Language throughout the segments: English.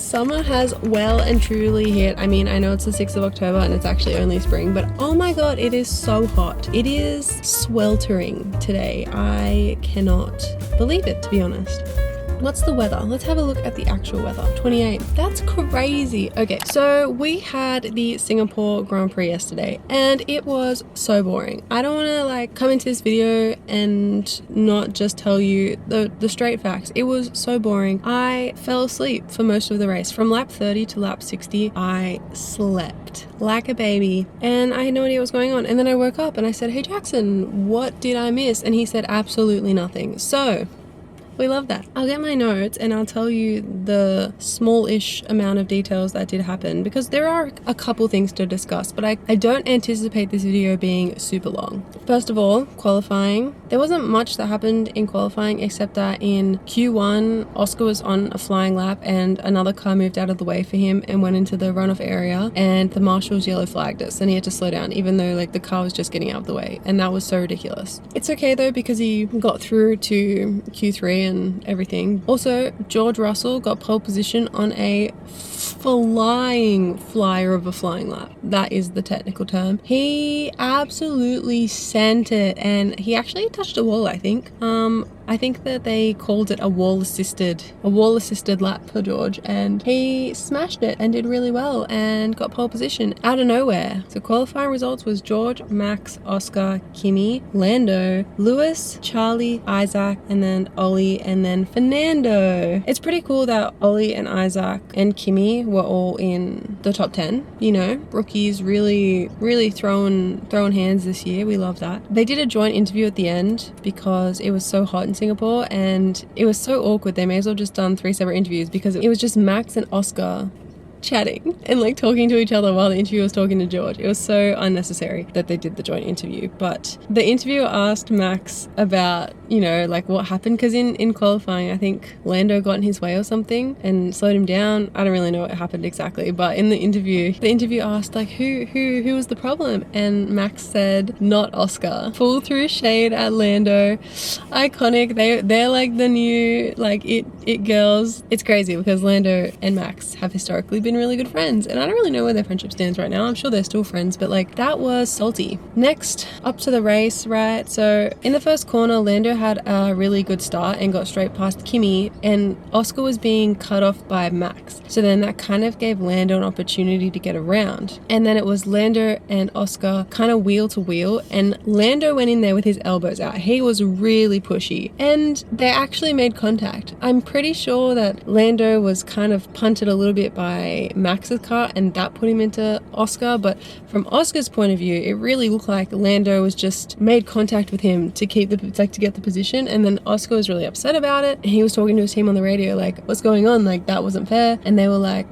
Summer has well and truly hit. I mean, I know it's the 6th of October and it's actually only spring, but oh my god, it is so hot. It is sweltering today. I cannot believe it, to be honest. What's the weather? Let's have a look at the actual weather. 28. That's crazy. Okay, so we had the Singapore Grand Prix yesterday and it was so boring. I don't want to like come into this video and not just tell you the straight facts. It was so boring. I fell asleep for most of the race. From lap 30 to lap 60, I slept like a baby and I had no idea what was going on. And then I woke up and I said, hey Jackson, what did I miss? And he said absolutely nothing. So we love that. I'll get my notes and I'll tell you the small-ish amount of details that did happen because there are a couple things to discuss, but I don't anticipate this video being super long. First of all, qualifying. There wasn't much that happened in qualifying except that in Q1, Oscar was on a flying lap and another car moved out of the way for him and went into the runoff area and the marshals yellow flagged us and he had to slow down even though like the car was just getting out of the way, and that was so ridiculous. It's okay though because he got through to Q3 and everything. Also, George Russell got pole position on a flying flyer of a flying lap. That is the technical term. He absolutely sent it and he actually touched a wall, I think. I think that they called it a wall assisted lap for George, and he smashed it and did really well and got pole position out of nowhere. So qualifying results was George, Max, Oscar, Kimi, Lando, Lewis, Charlie, Isaac, and then Ollie, and then Fernando. It's pretty cool that Ollie and Isaac and Kimi were all in the top 10. You know, rookies really throwing hands this year. We love that. They did a joint interview at the end because it was so hot in Singapore and it was so awkward. They may as well just done 3 separate interviews because it was just Max and Oscar chatting and like talking to each other while the interviewer was talking to George. It was so unnecessary that they did the joint interview. But the interviewer asked Max about, you know, like what happened, because in qualifying I think Lando got in his way or something and slowed him down. I don't really know what happened exactly, but in the interview asked like who was the problem, and Max said not Oscar. Full through shade at Lando. Iconic. They're like the new like it girls. It's crazy because Lando and Max have historically been really good friends and I don't really know where their friendship stands right now. I'm sure they're still friends, but like that was salty. Next up to the race, right? So in the first corner, Lando had a really good start and got straight past Kimi, and Oscar was being cut off by Max. So then that kind of gave Lando an opportunity to get around. And then it was Lando and Oscar kind of wheel to wheel, and Lando went in there with his elbows out. He was really pushy and they actually made contact. I'm pretty sure that Lando was kind of punted a little bit by Max's car and that put him into Oscar, but from Oscar's point of view it really looked like Lando was just made contact with him to keep to get the position, and then Oscar was really upset about it. He was talking to his team on the radio like, what's going on, like that wasn't fair, and they were like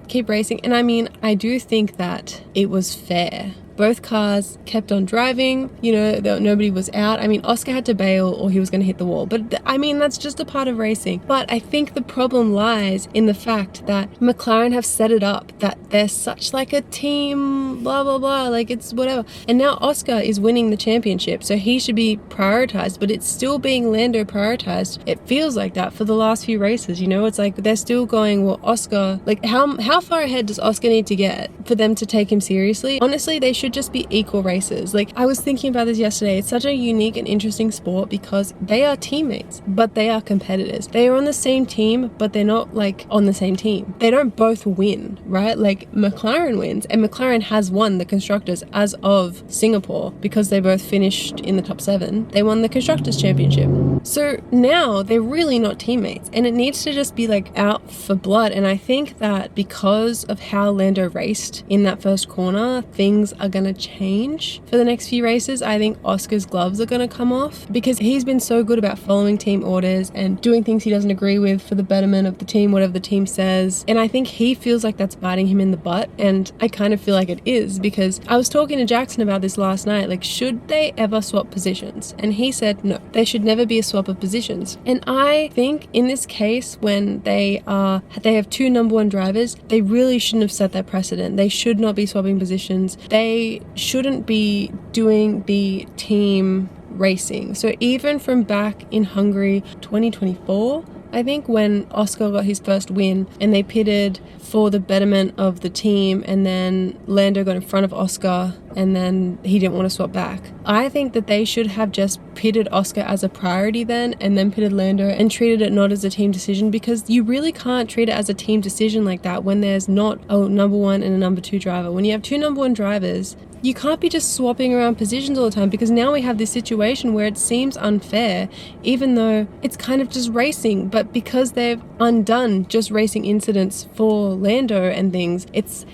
keep racing. And I mean, I do think that it was fair. Both cars kept on driving, you know, nobody was out. I mean, Oscar had to bail or he was going to hit the wall. But I mean, that's just a part of racing. But I think the problem lies in the fact that McLaren have set it up that they're such like a team, blah, blah, blah, like it's whatever. And now Oscar is winning the championship, so he should be prioritized, but it's still being Lando prioritized. It feels like that for the last few races, you know, it's like they're still going, well, Oscar, like how far ahead does Oscar need to get for them to take him seriously? Honestly, they should just be equal races. Like I was thinking about this yesterday. It's such a unique and interesting sport because they are teammates, but they are competitors. They are on the same team, but they're not like on the same team. They don't both win, right? Like McLaren wins, and McLaren has won the constructors as of Singapore because they both finished in the top 7. They won the constructors championship. So now they're really not teammates, and it needs to just be like out for blood. And I think that because of how Lando raced in that first corner, things are going to change for the next few races. I think Oscar's gloves are going to come off because he's been so good about following team orders and doing things he doesn't agree with for the betterment of the team, whatever the team says. And I think he feels like that's biting him in the butt, and I kind of feel like it is, because I was talking to Jackson about this last night, like should they ever swap positions? And he said no, they should never be a swap of positions. And I think in this case, when they have 2 number 1 drivers, they really shouldn't have set that precedent. They should not be swapping positions. They shouldn't be doing the team racing. So even from back in Hungary 2024, I think when Oscar got his first win and they pitted for the betterment of the team, and then Lando got in front of Oscar and then he didn't want to swap back, I think that they should have just pitted Oscar as a priority then, and then pitted Lando and treated it not as a team decision, because you really can't treat it as a team decision like that when there's not a number one and a number two driver. When you have two number one drivers, you can't be just swapping around positions all the time, because now we have this situation where it seems unfair, even though it's kind of just racing. But because they've undone just racing incidents for Lando and things, it's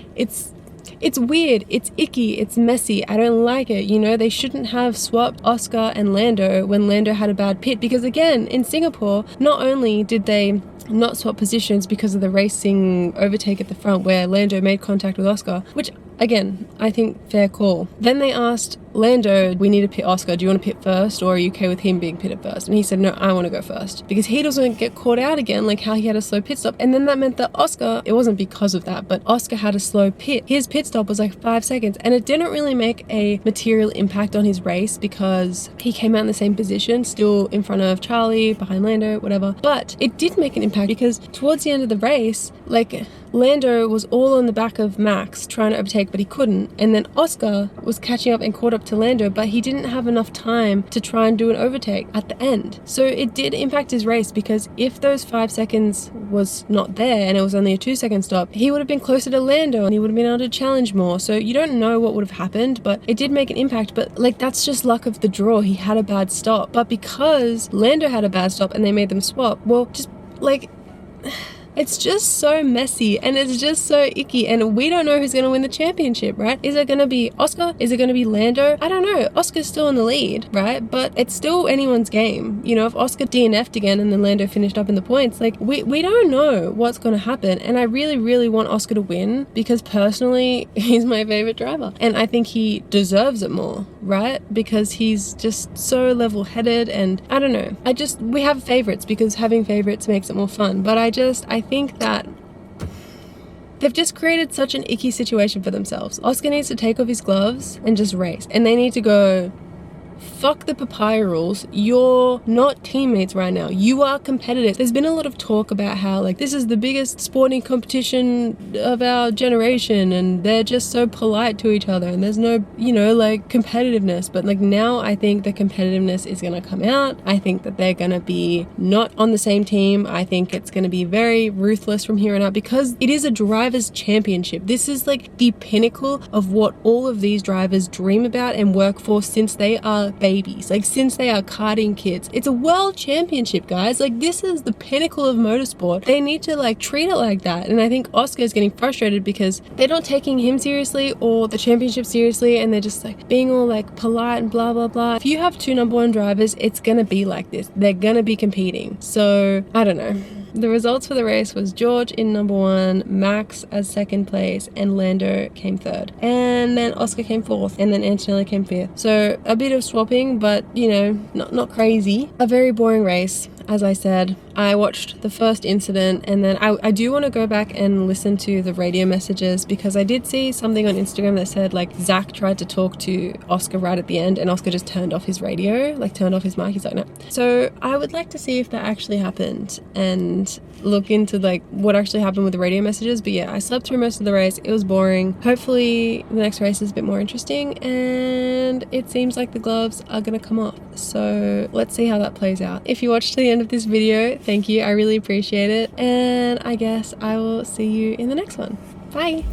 weird, it's icky, it's messy, I don't like it. You know, they shouldn't have swapped Oscar and Lando when Lando had a bad pit, because again, in Singapore, not only did they not swap positions because of the racing overtake at the front where Lando made contact with Oscar, which again, I think fair call. Then they asked Lando, we need to pit Oscar, do you want to pit first, or are you okay with him being pitted first? And he said, no, I want to go first, because he doesn't get caught out again like how he had a slow pit stop. And then that meant that Oscar, it wasn't because of that, but Oscar had a slow pit. His pit stop was like 5 seconds, and it didn't really make a material impact on his race because he came out in the same position, still in front of Charlie, behind Lando, whatever. But it did make an impact because towards the end of the race, like, Lando was all on the back of Max trying to overtake, but he couldn't. And then Oscar was catching up and caught up to Lando, but he didn't have enough time to try and do an overtake at the end. So it did impact his race, because if those 5 seconds was not there and it was only a 2 second stop, he would have been closer to Lando and he would have been able to challenge more. So you don't know what would have happened, but it did make an impact. But like, that's just luck of the draw. He had a bad stop, but because Lando had a bad stop and they made them swap, well, just like... it's just so messy and it's just so icky, and we don't know who's going to win the championship, right? Is it going to be Oscar? Is it going to be Lando? I don't know. Oscar's still in the lead, right? But it's still anyone's game. You know, if Oscar DNF'd again and then Lando finished up in the points, like, we don't know what's going to happen. And I really, really want Oscar to win, because personally, he's my favorite driver. And I think he deserves it more, right? Because he's just so level-headed, and I don't know. We have favorites because having favorites makes it more fun. But I think that they've just created such an icky situation for themselves. Oscar needs to take off his gloves and just race. And they need to go, fuck the papaya rules. You're not teammates right now. You are competitors. There's been a lot of talk about how, like, this is the biggest sporting competition of our generation and they're just so polite to each other and there's no, you know, like, competitiveness. But like, now I think the competitiveness is going to come out. I think that they're going to be not on the same team. I think it's going to be very ruthless from here on out, because it is a driver's championship. This is like the pinnacle of what all of these drivers dream about and work for since they are babies, like since they are karting kids. It's a world championship, guys. Like, this is the pinnacle of motorsport. They need to like treat it like that. And I think Oscar is getting frustrated because they're not taking him seriously or the championship seriously, and they're just like being all like polite and blah blah blah. If you have two number one drivers, it's gonna be like this. They're gonna be competing. So I don't know. The results for the race was George in number one, Max as second place, and Lando came third. And then Oscar came fourth, and then Antonelli came fifth. So a bit of swapping, but you know, not crazy. A very boring race, as I said. I watched the first incident, and then I do want to go back and listen to the radio messages, because I did see something on Instagram that said like Zach tried to talk to Oscar right at the end and Oscar just turned off his radio, like turned off his mic. He's like, no. So I would like to see if that actually happened and look into like what actually happened with the radio messages. But yeah, I slept through most of the race. It was boring. Hopefully the next race is a bit more interesting, and it seems like the gloves are gonna come off. So let's see how that plays out. If you watched to the end of this video, thank you. I really appreciate it. And I guess I will see you in the next one. Bye.